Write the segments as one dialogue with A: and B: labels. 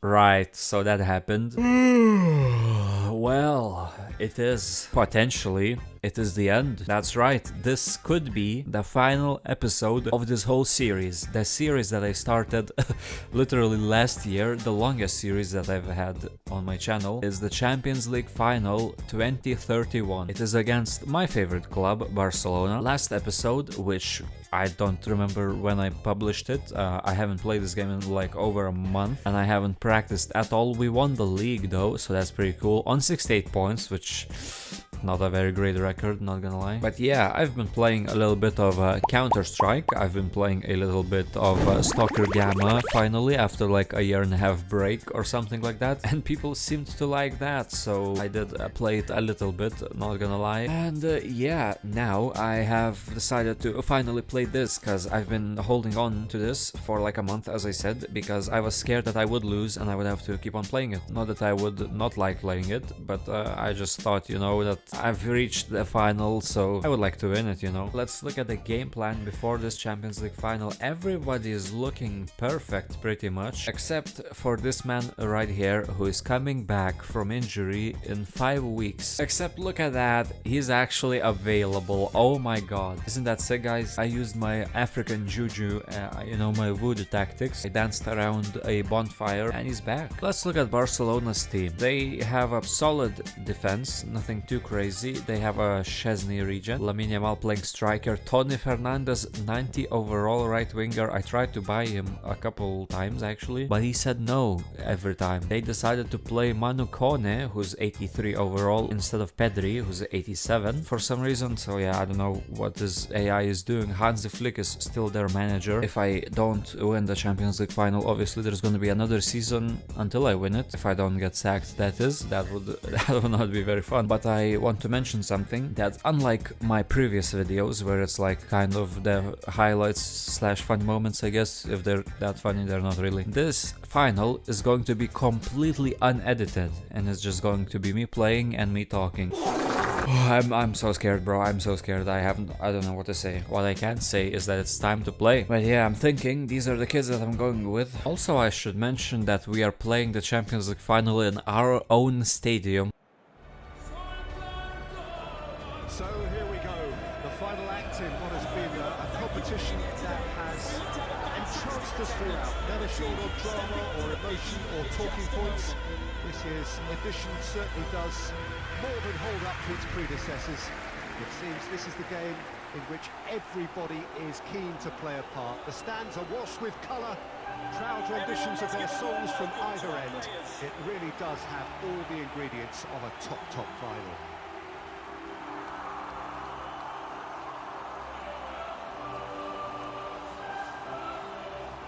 A: Right, so that happened. Well, it is potentially, it is the end. That's right, this could be the final episode of this whole series. The series that I started literally last year, the longest series that I've had on my channel, is the Champions League Final 2031. It is against my favorite club, Barcelona. Last episode, which I don't remember when I published it. I haven't played this game in like over a month and I haven't practiced at all. We won the league though, so that's pretty cool. On 68 points, which not a very great record, not gonna lie. But yeah, I've been playing a little bit of Counter-Strike. I've been playing a little bit of Stalker Gamma finally after like a year and a half break or something like that. And people seemed to like that, so I did play it a little bit, not gonna lie. And yeah, now I have decided to finally play this because I've been holding on to this for like a month, as I said, because I was scared that I would lose and I would have to keep on playing it. Not that I would not like playing it, but I just thought, you know, that I've reached the final, so I would like to win it, you know. Let's look at the game plan before this Champions League final. Everybody is looking perfect pretty much, except for this man right here who is coming back from injury in 5 weeks. Except look at that, he's actually available. Oh my god. Isn't that sick, guys? I used my African juju, you know, my voodoo tactics. I danced around a bonfire and he's back. Let's look at Barcelona's team. They have a solid defense, nothing too crazy. They have a Chesney region, Lamine Yamal playing striker, Tony Fernandez 90 overall right winger. I tried to buy him a couple times actually, but he said no every time. They decided to play Manu Kone, who's 83 overall, instead of Pedri, who's 87 for some reason. So yeah, I don't know what this AI is doing. Hansi Flick is still their manager. If I don't win the Champions League final, obviously there's going to be another season until I win it. If I don't get sacked, that is. That would not be very fun. But I want to mention something that, unlike my previous videos where it's like kind of the highlights slash funny moments, I guess, if they're that funny, they're not really. This final is going to be completely unedited and it's just going to be me playing and me talking. I'm so scared, bro. I'm so scared. I don't know what to say. What I can say is that it's time to play. But yeah, I'm thinking these are the kids that I'm going with. Also, I should mention that we are playing the Champions League final in our own stadium.
B: So here we go, the final act in what has been a competition that has entranced us throughout. Never short of drama or emotion or talking points. This year's edition certainly does more than hold up to its predecessors. It seems this is the game in which everybody is keen to play a part. The stands are washed with colour, proud renditions of their songs from either end. It really does have all the ingredients of a top final.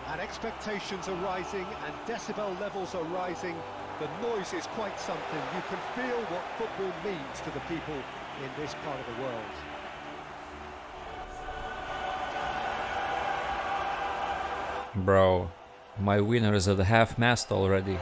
B: And expectations are rising and decibel levels are rising. The noise is quite something. You can feel what football means to the people in this part of the world.
A: Bro, my winner is at half-mast already.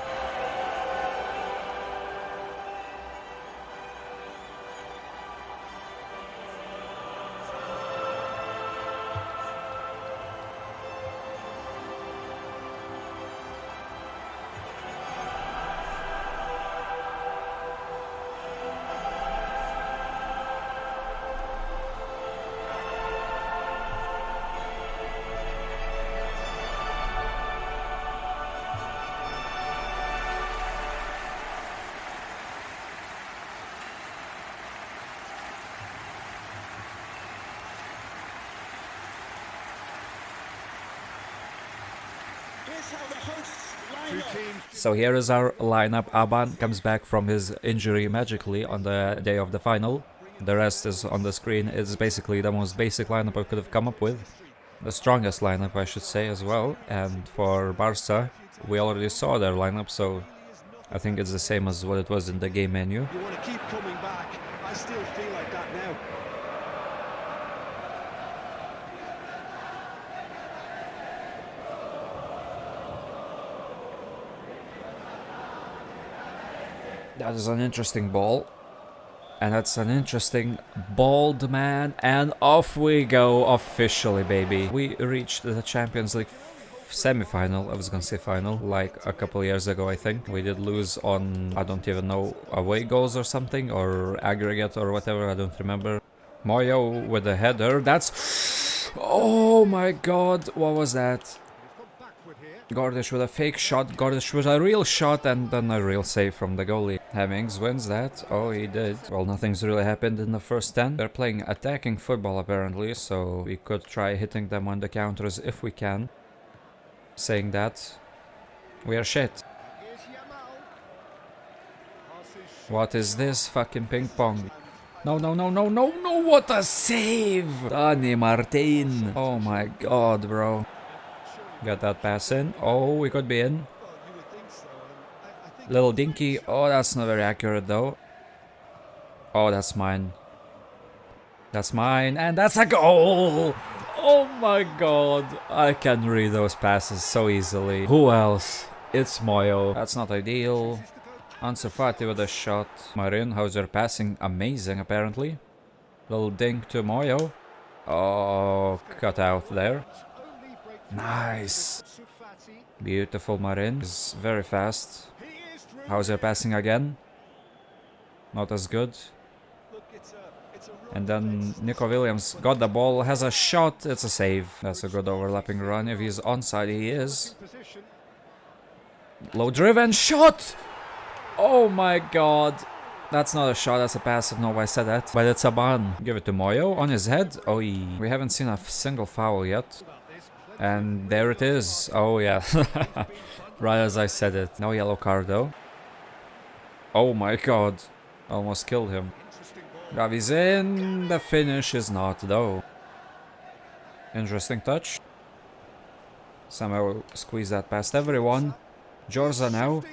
A: So here is our lineup. Aban comes back from his injury magically on the day of the final. The rest is on the screen. It's basically the most basic lineup I could have come up with. The strongest lineup, I should say, as well. And for Barca, we already saw their lineup, so I think it's the same as what it was in the game menu.
B: You want to keep coming back. I still feel like that now.
A: That is an interesting ball. And that's an interesting bald man. And off we go officially, baby. We reached the Champions League semi-final, I was gonna say final, like a couple years ago I think. We did lose on, I don't even know, away goals or something, or aggregate or whatever, I don't remember. Moyo with a header, that's... Oh my god, what was that? Gordish with a fake shot, Gordish with a real shot, and then a real save from the goalie. Hemmings wins that. Oh, he did. Well, nothing's really happened in the first 10. They're playing attacking football apparently, so we could try hitting them on the counters if we can. Saying that, we are shit. What is this fucking ping pong? No, no, no, no, no, no, what a save! Dani Martin. Oh my god, bro. Got that pass in. Oh, we could be in. Little dinky. Oh, that's not very accurate though. Oh, that's mine. That's mine. And that's a goal! Oh my god. I can read those passes so easily. Who else? It's Moyo. That's not ideal. Ansu Fati with a shot. Marin, how's your passing? Amazing, apparently. Little dink to Moyo. Oh, cut out there. Nice. Beautiful Marin. Is very fast. How's your passing again? Not as good. And then Nico Williams got the ball, has a shot, it's a save. That's a good overlapping run. If he's onside, he is. Low driven shot! Oh my god. That's not a shot, that's a pass. I don't know why I said that. But it's a ban. Give it to Moyo on his head. Oh, we haven't seen a single foul yet. And there it is. Oh yeah. Right as I said it. No yellow card though. Oh my god. Almost killed him. Gavi's in. The finish is not though. Interesting touch. Somehow squeeze that past everyone. Jorza now.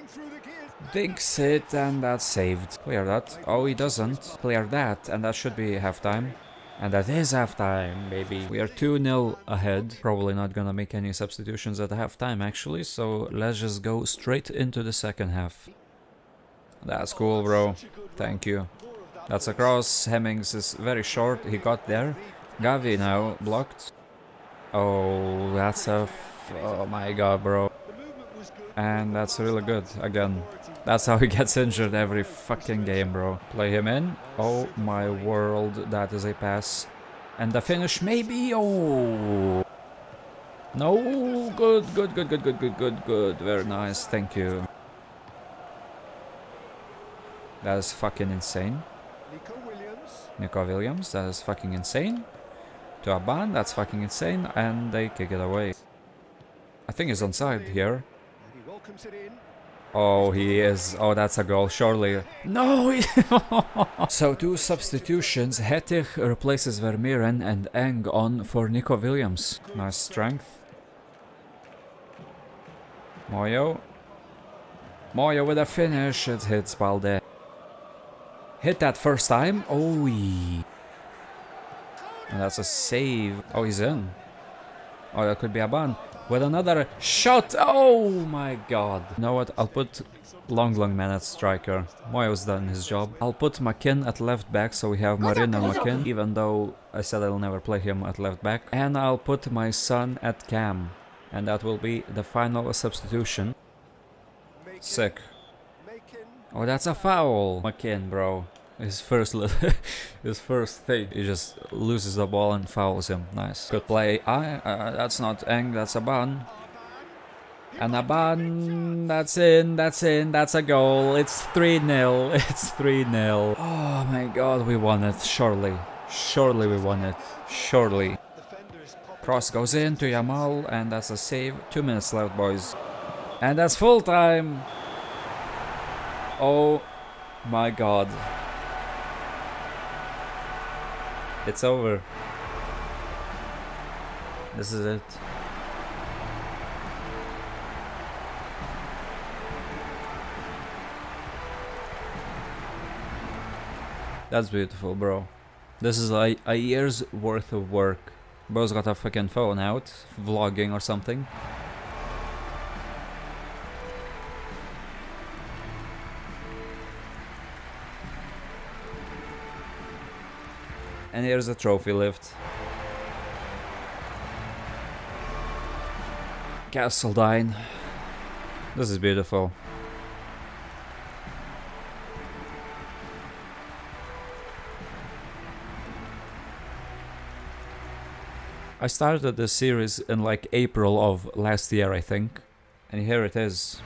A: Dinks it and that's saved. Clear that. Oh, he doesn't. Clear that and that should be halftime. And that is halftime, baby. We are 2-0 ahead. Probably not gonna make any substitutions at halftime, actually. So let's just go straight into the second half. That's cool, bro. Thank you. That's a cross. Hemmings is very short. He got there. Gavi now blocked. Oh, that's a... oh my god, bro. And that's really good. Again. That's how he gets injured every fucking game, bro. Play him in. Oh my world, that is a pass. And the finish, maybe. Oh no, good, good, good, good, good, good, good, good. Very nice, thank you. That is fucking insane. Nico Williams, that is fucking insane. To a ban, that's fucking insane. And they kick it away. I think he's onside here. Oh, he is. Oh, that's a goal, surely. No! So, 2 substitutions. Hettich replaces Vermeeren and Eng on for Nico Williams. Nice strength. Moyo. Moyo with a finish. It hits Balde. Hit that first time. Oh, and that's a save. Oh, he's in. Oh, that could be a ban. With another shot. Oh my god. You know what? I'll put Long Man at striker. Moyo's done his job. I'll put McKinn at left back, so we have Marin and McKinn, even though I said I'll never play him at left back. And I'll put my son at cam. And that will be the final substitution. Sick. Oh, that's a foul. McKinn, bro. His first thing. He just loses the ball and fouls him. Nice. Good play. That's not Eng, that's a ban. And a ban. That's in, that's in, that's a goal. It's 3-0. It's 3-0. Oh my god, we won it. Surely. Surely we won it. Surely. Cross goes in to Yamal and that's a save. 2 minutes left, boys. And that's full time. Oh my god. It's over. This is it. That's beautiful, bro. This is like a year's worth of work. Bro's got a fucking phone out, vlogging or something. And here's a trophy lift. Castledine. This is beautiful. I started this series in like April of last year, I think. And here it is.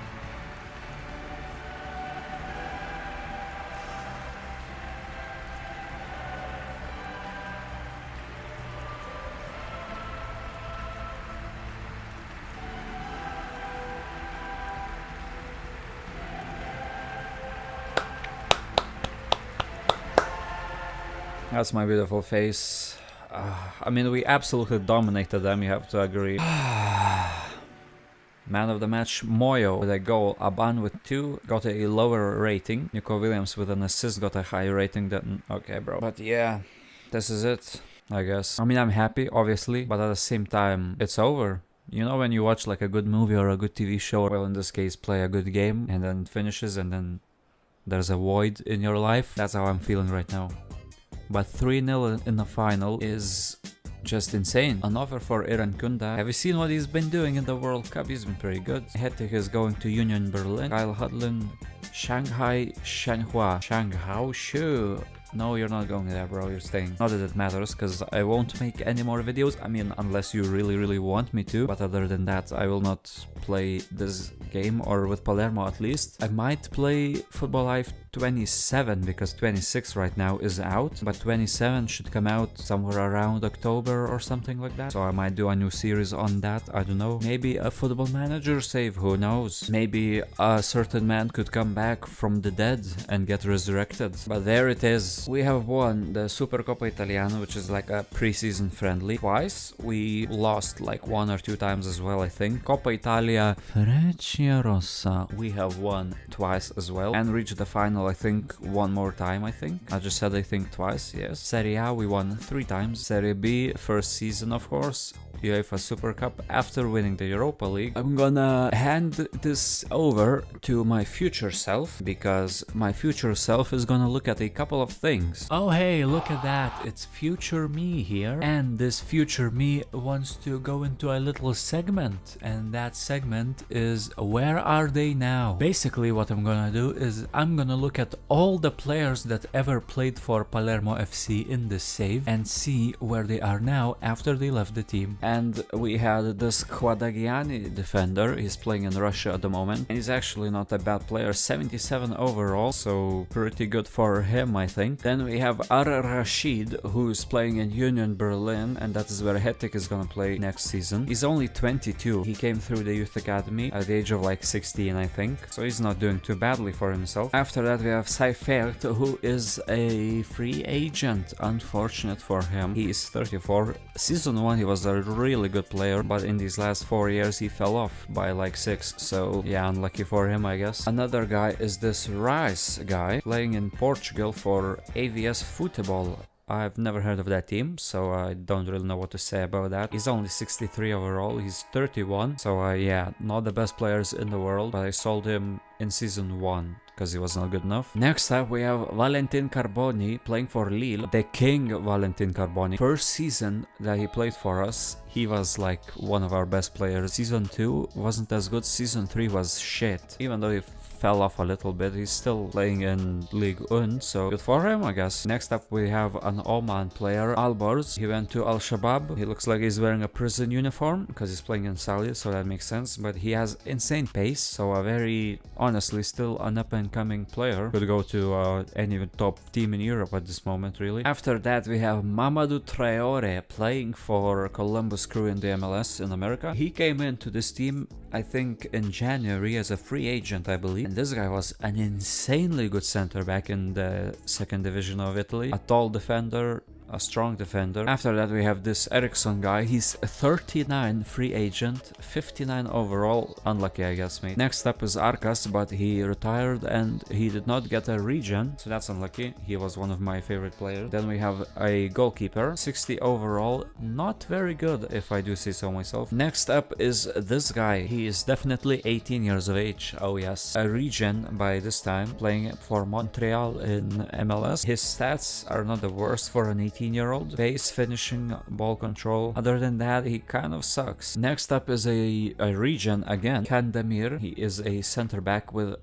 A: That's my beautiful face. I mean, we absolutely dominated them, you have to agree. Man of the match, Moyo with a goal, Aban with 2, got a lower rating. Nico Williams with an assist got a higher rating than... Okay, bro. But yeah, this is it, I guess. I mean, I'm happy, obviously, but at the same time, it's over. You know when you watch like a good movie or a good TV show, well, in this case, play a good game, and then it finishes, and then there's a void in your life? That's how I'm feeling right now. But 3-0 in the final is just insane. An offer for Iran Kunda. Have you seen what he's been doing in the World Cup? He's been pretty good. Hetek is going to Union Berlin. Kyle Hudlin, Shanghai Shenhua. Shanghai Shu. No, you're not going there, bro. You're staying. Not that it matters, because I won't make any more videos. I mean, unless you really want me to. But other than that, I will not play this game, or with Palermo at least. I might play Football Life 27, because 26 right now is out, but 27 should come out somewhere around October or something like that. So I might do a new series on that, I don't know. Maybe a Football Manager save, who knows? Maybe a certain man could come back from the dead and get resurrected. But there it is. We have won the Supercoppa Italiana, which is like a pre-season friendly, twice. We lost like 1 or 2 times as well, I think. Coppa Italia Frecciarossa, we have won twice as well, and reached the final, I think, 1 more time, I think. I just said I think twice, yes. Serie A we won 3 times. Serie B, first season of course. UEFA Super Cup after winning the Europa League. I'm gonna hand this over to my future self, because my future self is gonna look at a couple of things. Oh hey, look at that, it's future me here, and this future me wants to go into a little segment, and that segment is where are they now? Basically what I'm gonna do is I'm gonna look at all the players that ever played for Palermo FC in this save and see where they are now after they left the team. And we had this Quadagiani defender, he's playing in Russia at the moment, and he's actually not a bad player, 77 overall, so pretty good for him, I think. Then we have Ar Rashid, who's playing in Union Berlin, and that is where Hetek is gonna play next season. He's only 22, he came through the youth academy at the age of like 16, I think, so he's not doing too badly for himself. After that we have Seifert, who is a free agent, unfortunate for him. He is 34, season 1 he was a really good player, but in these last 4 years he fell off by like 6, so yeah, unlucky for him, I guess. Another guy is this Rice guy, playing in Portugal for AVS Futebol. I've never heard of that team, so I don't really know what to say about that. He's only 63 overall, he's 31, so yeah, not the best players in the world, but I sold him in season 1. Because he was not good enough. Next up we have Valentin Carboni playing for Lille. The king Valentin Carboni. First season that he played for us, he was like one of our best players. Season 2 wasn't as good, season 3 was shit. Even though he fell off a little bit, he's still playing in Ligue 1, so good for him, I guess. Next up we have an Oman player, Alborz. He went to Al Shabaab. He looks like he's wearing a prison uniform because he's playing in Saudi, so that makes sense. But he has insane pace, so a very, honestly, still an up-and-coming player. Could go to any top team in Europe at this moment, really. After that we have Mamadou Traore playing for Columbus Crew in the MLS in America. He came into this team, I think, in January as a free agent, I believe. And this guy was an insanely good center back in the 2nd division of Italy. A tall defender, a strong defender. After that we have this Eriksson guy. He's 39, free agent, 59 overall. Unlucky, I guess, mate. Next up is Arkas, but he retired and he did not get a regen, so that's unlucky. He was one of my favorite players. Then we have a goalkeeper, 60 overall, not very good if I do say so myself. Next up is this guy. He is definitely 18 years of age. Oh yes, a regen by this time, playing for Montreal in MLS. His stats are not the worst for an 18 18-year-old. Pace, finishing, ball control. Other than that, he kind of sucks. Next up is a regen again. Kandemir. He is a center back with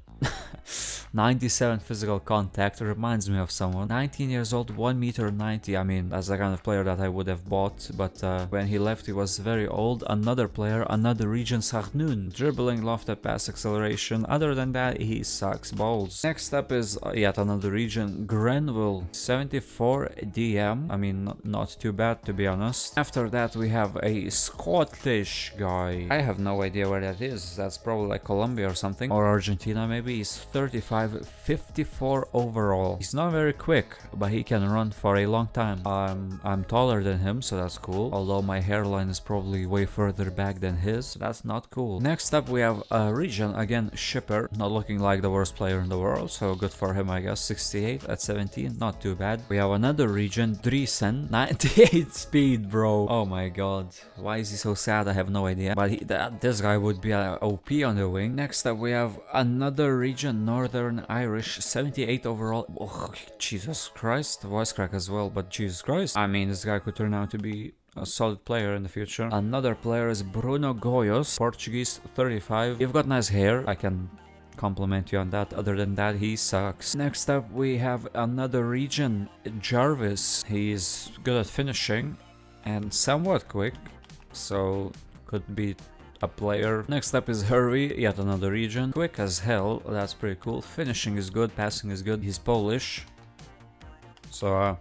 A: 97 physical contact. Reminds me of someone. 19 years old, 1m90. I mean, that's the kind of player that I would have bought, but when he left, he was very old. Another player, another region, Sarnoon. Dribbling, lofted pass, acceleration. Other than that, he sucks balls. Next up is yet another region, Grenville. 74 DM. I mean, not too bad, to be honest. After that, we have a Scottish guy. I have no idea where that is. That's probably like Colombia or something. Or Argentina, maybe. He's 35, 54 overall. He's not very quick, but he can run for a long time. I'm taller than him, so that's cool. Although my hairline is probably way further back than his. That's not cool. Next up, we have a region. Again, Shipper. Not looking like the worst player in the world, so good for him, I guess. 68 at 17. Not too bad. We have another region, Driesen. 98 speed, bro. Oh my god. Why is he so sad? I have no idea. But this guy would be an OP on the wing. Next up, we have another region, Northern Irish. 78 overall. Oh, Jesus Christ. Voice crack as well, but Jesus Christ. I mean, this guy could turn out to be a solid player in the future. Another player is Bruno Goyos, Portuguese, 35. You've got nice hair. I can compliment you on that. Other than that, he sucks. Next up, we have another region, Jarvis. He's good at finishing and somewhat quick, so could be a player. Next up is Hervey, yet another region. Quick as hell, that's pretty cool. Finishing is good, passing is good. He's Polish, so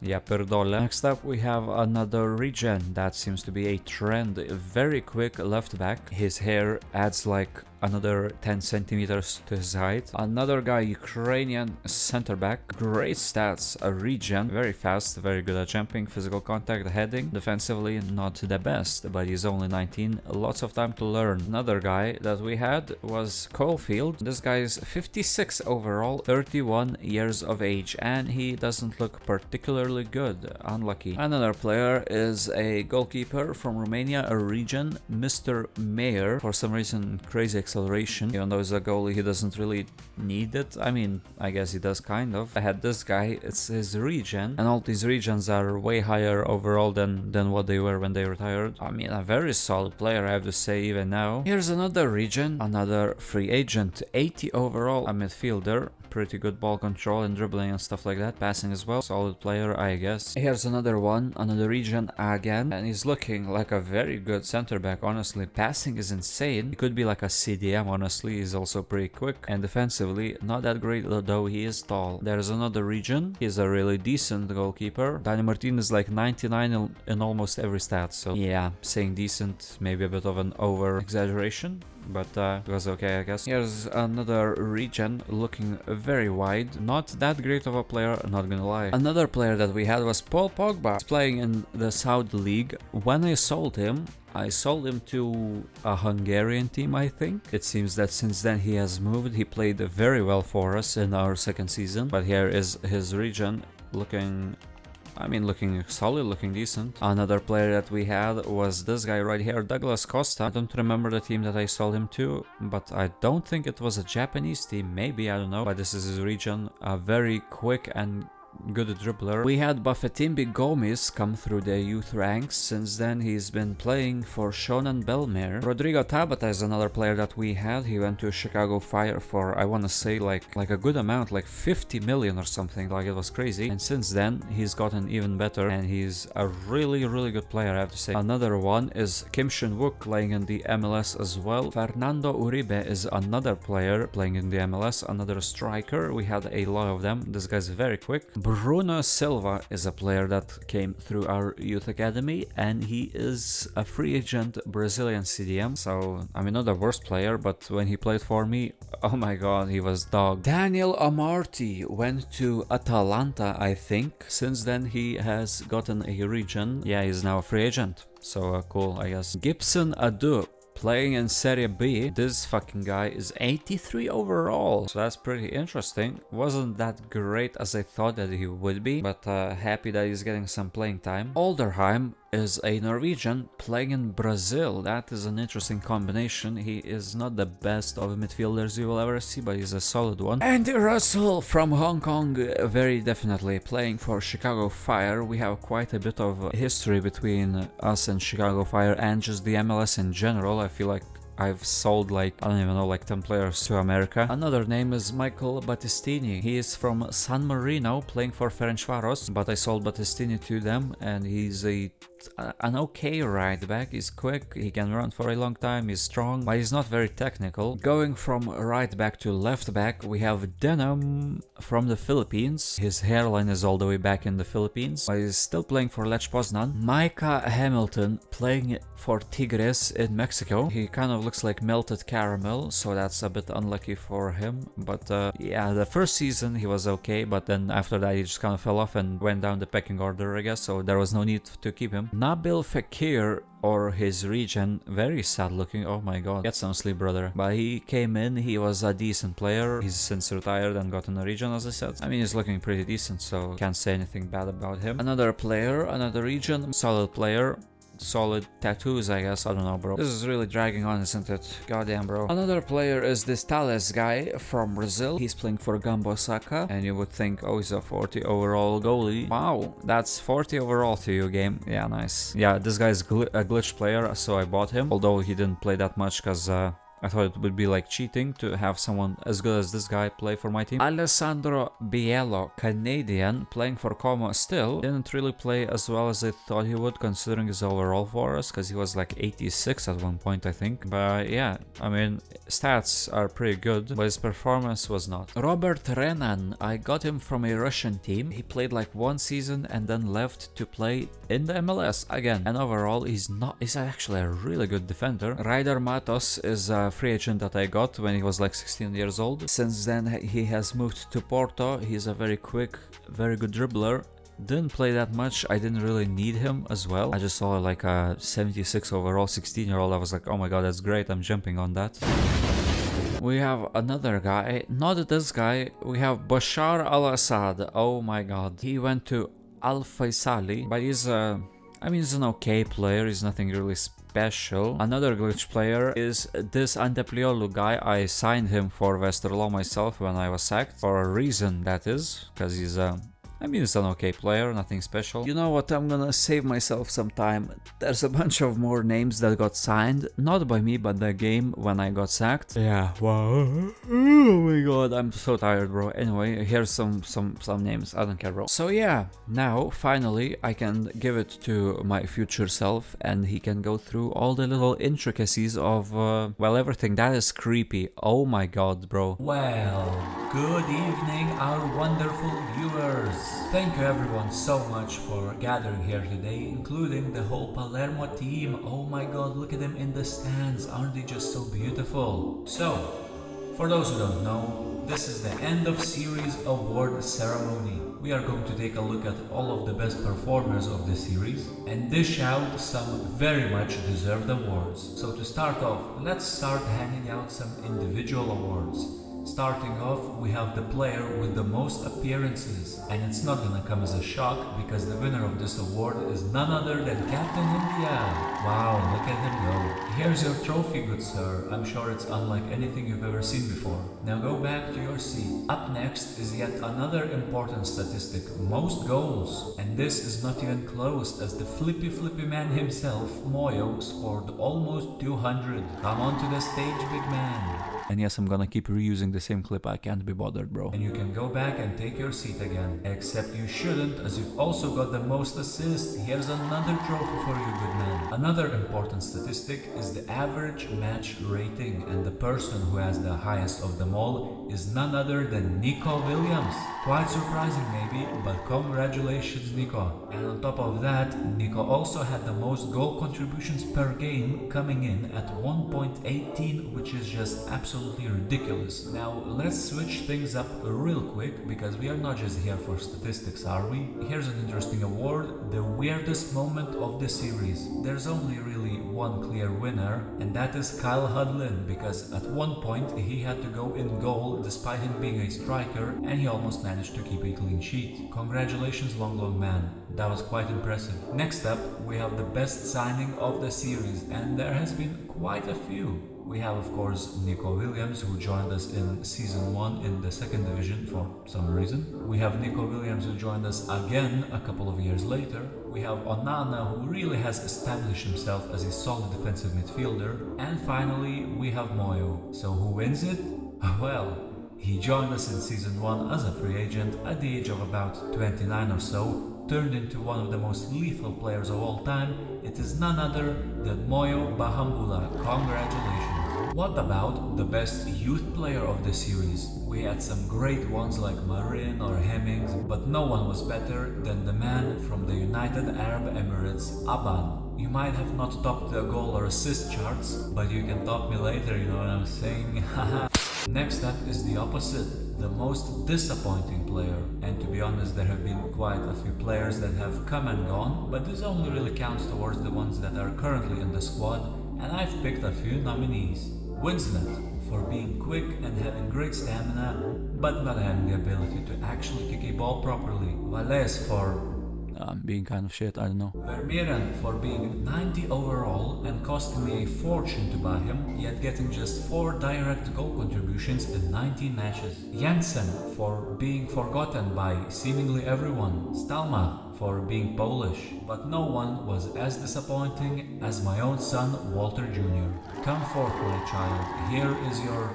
A: yeah, perdole. Next up, we have another region. That seems to be a trend. Very quick left back. His hair adds like another 10 centimeters to his height. Another guy, Ukrainian center back. Great stats. A region. Very fast, very good at jumping, physical contact, heading. Defensively, not the best, but he's only 19. Lots of time to learn. Another guy that we had was Caulfield. This guy is 56 overall, 31 years of age, and he doesn't look particularly good. Unlucky. Another player is a goalkeeper from Romania, a region, Mr. Mayer. For some reason, crazy acceleration. Even though he's a goalie, he doesn't really need it. I mean, I guess he does kind of. I had this guy, it's his region, and all these regions are way higher overall than what they were when they retired. I mean, a very solid player, I have to say, even now. Here's another region, another free agent, 80 overall, a midfielder. Pretty good ball control and dribbling and stuff like that. Passing as well. Solid player, I guess. Here's another one, another region again. And he's looking like a very good center back, honestly. Passing is insane. He could be like a CDM, honestly. He's also pretty quick. And defensively, not that great, though he is tall. There's another region. He's a really decent goalkeeper. Dani Martin is like 99 in almost every stat. So yeah, saying decent, maybe a bit of an over-exaggeration, but it was okay, I guess. Here's another region looking very wide. Not that great of a player, not gonna lie. Another player that we had was Paul Pogba. He's playing in the Saudi League. When I sold him to a Hungarian team, I think. It seems that since then he has moved. He played very well for us in our second season. But here is his region looking solid, looking decent. Another player that we had was this guy right here, Douglas Costa. I don't remember the team that I sold him to, but I don't think it was a Japanese team. Maybe, I don't know. But this is his region. A very quick and good dribbler. We had Bafetimbi Gomes come through the youth ranks. Since then, he's been playing for Shonan Bellmare. Rodrigo Tabata is another player that we had. He went to Chicago Fire for, I want to say, like a good amount, like 50 million or something. Like, it was crazy. And since then, he's gotten even better, and he's a really, really good player, I have to say. Another one is Kim Shin-wook, playing in the MLS as well. Fernando Uribe is another player playing in the MLS, another striker. We had a lot of them. This guy's very quick. Bruno Silva is a player that came through our youth academy, and he is a free agent Brazilian CDM. So, I mean, not the worst player, but when he played for me, oh my god, he was dog. Daniel Amarty went to Atalanta, I think. Since then, he has gotten a region. Yeah, he's now a free agent. So, cool, I guess. Gibson Adu, playing in Serie B. This fucking guy is 83 overall, so that's pretty interesting. Wasn't that great as I thought that he would be, but happy that he's getting some playing time. Alderheim, is a Norwegian playing in Brazil. That is an interesting combination. He is not the best of midfielders you will ever see, but he's a solid one. Andy Russell from Hong Kong, very definitely playing for Chicago Fire. We have quite a bit of history between us and Chicago Fire and just the MLS in general. I feel like I've sold like, I don't even know, like 10 players to America. Another name is Michael Battistini. He is from San Marino playing for Ferencvaros, but I sold Battistini to them and he's an okay right back. He's quick, he can run for a long time, he's strong, but he's not very technical. Going from right back to left back, we have Denim from the Philippines. His hairline is all the way back in the Philippines, but he's still playing for Lech Poznan. Micah Hamilton playing for Tigres in Mexico. He kind of looks like melted caramel, so that's a bit unlucky for him. But yeah, the first season he was okay, but then after that he just kind of fell off and went down the pecking order, I guess, so there was no need to keep him. Nabil Fekir, or his region, very sad looking. Oh my god, get some sleep, brother. But he came in, he was a decent player. He's since retired and got in the region, as I said. I mean, he's looking pretty decent, so can't say anything bad about him. Another player, another region, solid player. Solid tattoos, I guess. I don't know, bro. This is really dragging on, isn't it? Goddamn, bro. Another player is this Thales guy from Brazil. He's playing for Gamba Osaka, and you would think, oh, he's a 40 overall goalie. Wow, that's 40 overall to you, game. Yeah, nice. Yeah, this guy's a glitch player, so I bought him, although he didn't play that much because I thought it would be like cheating to have someone as good as this guy play for my team. Alessandro Biello, Canadian, playing for Como still. Didn't really play as well as I thought he would, considering his overall for us, because he was like 86 at one point, I think. But yeah, I mean, stats are pretty good, but his performance was not. Robert Renan, I got him from a Russian team. He played like one season and then left to play in the MLS again. And overall, he's actually a really good defender. Ryder Matos is a free agent that I got when he was like 16 years old. Since then he has moved to Porto. He's a very quick, very good dribbler. Didn't play that much. I didn't really need him as well. I just saw like a 76 overall 16-year-old. I was like, oh my god, that's great, I'm jumping on that. We have another guy, not this guy. We have Bashar Al-Assad. Oh my god, he went to Al Faisali, but he's he's an okay player. He's nothing really special. Another glitch player is this Antepliolu guy. I signed him for Westerlo myself when I was sacked, for a reason, that is, because he's he's an okay player, nothing special. You know what, I'm gonna save myself some time. There's a bunch of more names that got signed, not by me, but the game when I got sacked. Yeah, wow. Oh my god, I'm so tired, bro. Anyway, here's some names, I don't care, bro. So yeah, now, finally, I can give it to my future self, and he can go through all the little intricacies of, well, everything. That is creepy. Oh my god, bro. Well, good evening, our wonderful viewers. Thank you everyone so much for gathering here today, including the whole Palermo team. Oh my god, look at them in the stands, aren't they just so beautiful? So, for those who don't know, this is the end of series award ceremony. We are going to take a look at all of the best performers of the series and dish out some very much deserved awards. So to start off, let's start handing out some individual awards. Starting off, we have the player with the most appearances, and it's not gonna come as a shock because the winner of this award is none other than Captain India. Wow, look at him go. Here's your trophy, good sir. I'm sure it's unlike anything you've ever seen before. Now go back to your seat. Up next is yet another important statistic, most goals. And this is not even close, as the flippy man himself, Moyo, scored almost 200. Come on to the stage, big man. And yes, I'm gonna keep reusing the same clip, I can't be bothered, bro. And you can go back and take your seat again. Except you shouldn't, as you've also got the most assists. Here's another trophy for you, good man. Another important statistic is the average match rating, and the person who has the highest of them all is none other than Nico Williams. Quite surprising maybe, but congratulations, Nico. And on top of that, Nico also had the most goal contributions per game, coming in at 1.18, which is just absolutely ridiculous. Now let's switch things up real quick, because we are not just here for statistics, are we? Here's an interesting award, the weirdest moment of the series. There's only really one clear winner, and that is Kyle Hudlin, because at one point he had to go in goal despite him being a striker, and he almost managed to keep a clean sheet. Congratulations, long man. That was quite impressive. Next up, we have the best signing of the series, and there has been quite a few. We have, of course, Nico Williams, who joined us in Season 1 in the 2nd Division for some reason. We have Nico Williams, who joined us again a couple of years later. We have Onana, who really has established himself as a solid defensive midfielder. And finally, we have Moyo. So who wins it? Well, he joined us in Season 1 as a free agent at the age of about 29 or so, turned into one of the most lethal players of all time. It is none other than Moyo Bahambula. Congratulations. What about the best youth player of the series? We had some great ones like Marin or Hemmings, but no one was better than the man from the United Arab Emirates, Aban. You might have not topped the goal or assist charts, but you can top me later, you know what I'm saying? Haha. Next up is the opposite, the most disappointing player. And to be honest, there have been quite a few players that have come and gone, but this only really counts towards the ones that are currently in the squad, and I've picked a few nominees. Winslet, for being quick and having great stamina, but not having the ability to actually kick a ball properly. Valles for being kind of shit, I don't know. Vermeeren for being 90 overall and costing me a fortune to buy him, yet getting just 4 direct goal contributions in 19 matches. Jansen for being forgotten by seemingly everyone. Stalma for being Polish, but no one was as disappointing as my own son Walter Jr. Come forth, my child, here is your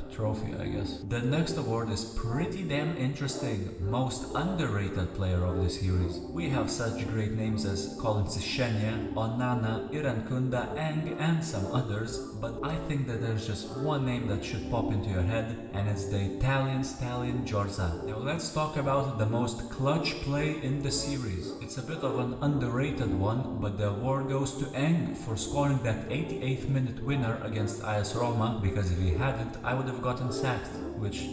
A: trophy, I guess. The next award is pretty damn interesting. Most underrated player of the series. We have such great names as Colin Sishenye, Onana, Irankunda, Eng, and some others, but I think that there's just one name that should pop into your head, and it's the Italian stallion Giorza. Now let's talk about the most clutch play in the series. It's a bit of an underrated one, but the award goes to Eng for scoring that 88th minute winner against AS Roma, because if he hadn't, I would have gotten sacked, which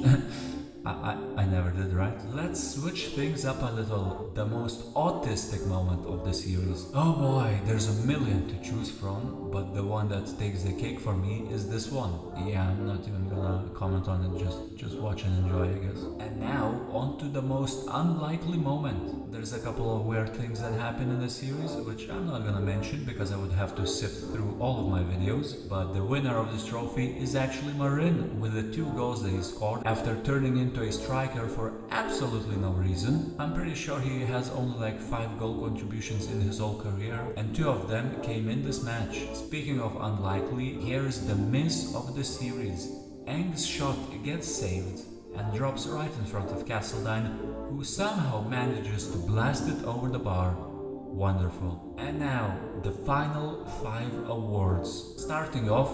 A: I never did, right? Let's switch things up a little. The most autistic moment of the series. Oh boy, there's a million to choose from, but the one that takes the cake for me is this one. Yeah, I'm not even gonna comment on it, just watch and enjoy, I guess. And now, on to the most unlikely moment. There's a couple of weird things that happen in the series, which I'm not gonna mention because I would have to sift through all of my videos, but the winner of this trophy is actually Marin, with the 2 goals that he scored after turning into a striker for absolutely no reason. I'm pretty sure he has only like 5 goal contributions in his whole career, and 2 of them came in this match. Speaking of unlikely, here is the miss of the series. Eng's shot gets saved and drops right in front of Castledine, who somehow manages to blast it over the bar. Wonderful. And now, the final 5 awards. Starting off,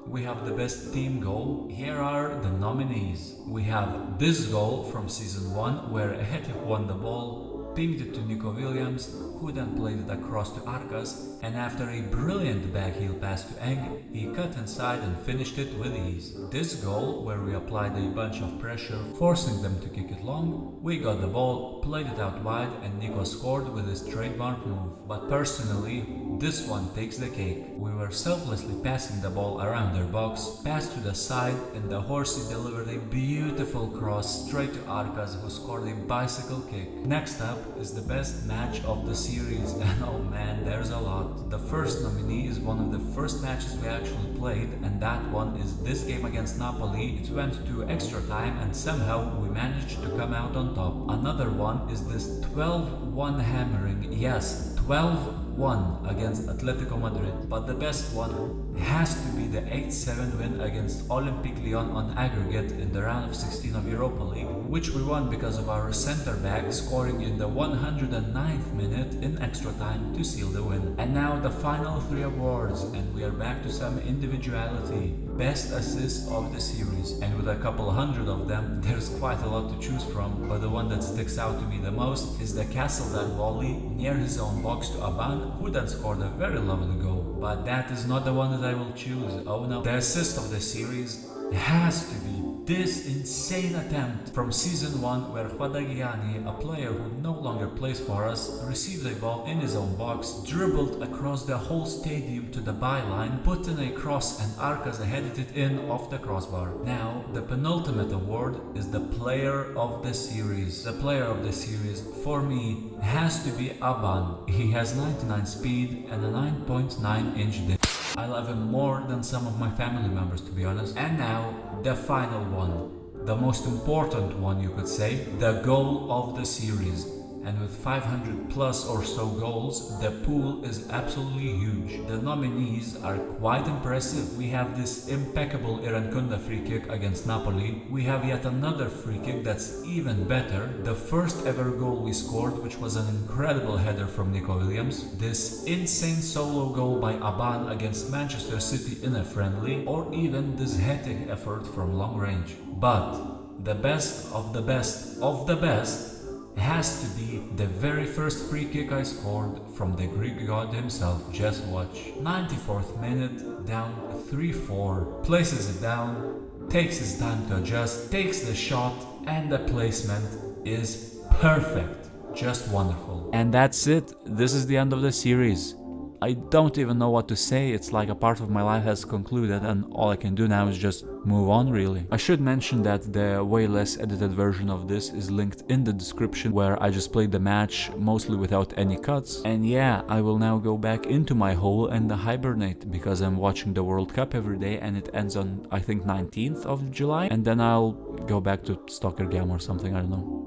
A: we have the best team goal. Here are the nominees. We have this goal from Season 1, where Hetek won the ball, pinged it to Nico Williams, who then played it across to Arkas, and after a brilliant backheel pass to Eng, he cut inside and finished it with ease. This goal, where we applied a bunch of pressure, forcing them to kick it long, we got the ball, played it out wide, and Nico scored with his trademark move. But personally, this one takes the cake. We were selflessly passing the ball around their box, passed to the side, and the horsey delivered a beautiful cross straight to Arkas, who scored a bicycle kick. Next up is the best match of the series, and oh man, there's a lot. The first nominee is one of the first matches we actually played, and that one is this game against Napoli. It went to extra time and somehow we managed to come out on top. Another one is this 12-1 hammering, yes, 12-1 against Atletico Madrid, but the best one has to be the 8-7 win against Olympique Lyon on aggregate in the round of 16 of Europa League, which we won because of our centre back scoring in the 109th minute in extra time to seal the win. And now the final 3 awards, and we are back to some individuality. Best assist of the series, and with a couple hundred of them, there's quite a lot to choose from, but the one that sticks out to me the most is the Castledine volley near his own box to Aban, who then scored a very lovely goal. But that is not the one that I will choose. Oh no. The assist of the series has to be this insane attempt from season 1 where Fadagiani, a player who no longer plays for us, received a ball in his own box, dribbled across the whole stadium to the byline, put in a cross and Arkaza headed it in off the crossbar. Now, the penultimate award is the player of the series. The player of the series, for me, has to be Aban. He has 99 speed and a 9.9 inch dick. I love him more than some of my family members, to be honest. And now, the final one. The most important one, you could say. The goal of the series. And with 500 plus or so goals, the pool is absolutely huge. The nominees are quite impressive. We have this impeccable Irankunda free kick against Napoli. We have yet another free kick that's even better. The first ever goal we scored, which was an incredible header from Nico Williams. This insane solo goal by Aban against Manchester City in a friendly. Or even this hectic effort from long range. But the best of the best of the best has to be the very first free kick I scored from the Greek god himself. Just watch. 94th minute, down 3-4, places it down, takes his time to adjust, takes the shot, and the placement is perfect. Just wonderful. And that's it. This is the end of the series. I don't even know what to say. It's like a part of my life has concluded and all I can do now is just move on, really. I should mention that the way less edited version of this is linked in the description, where I just played the match mostly without any cuts. And yeah, I will now go back into my hole and hibernate, because I'm watching the World Cup every day and it ends on, I think, 19th of July, and then I'll go back to Stalker Gam or something, I don't know.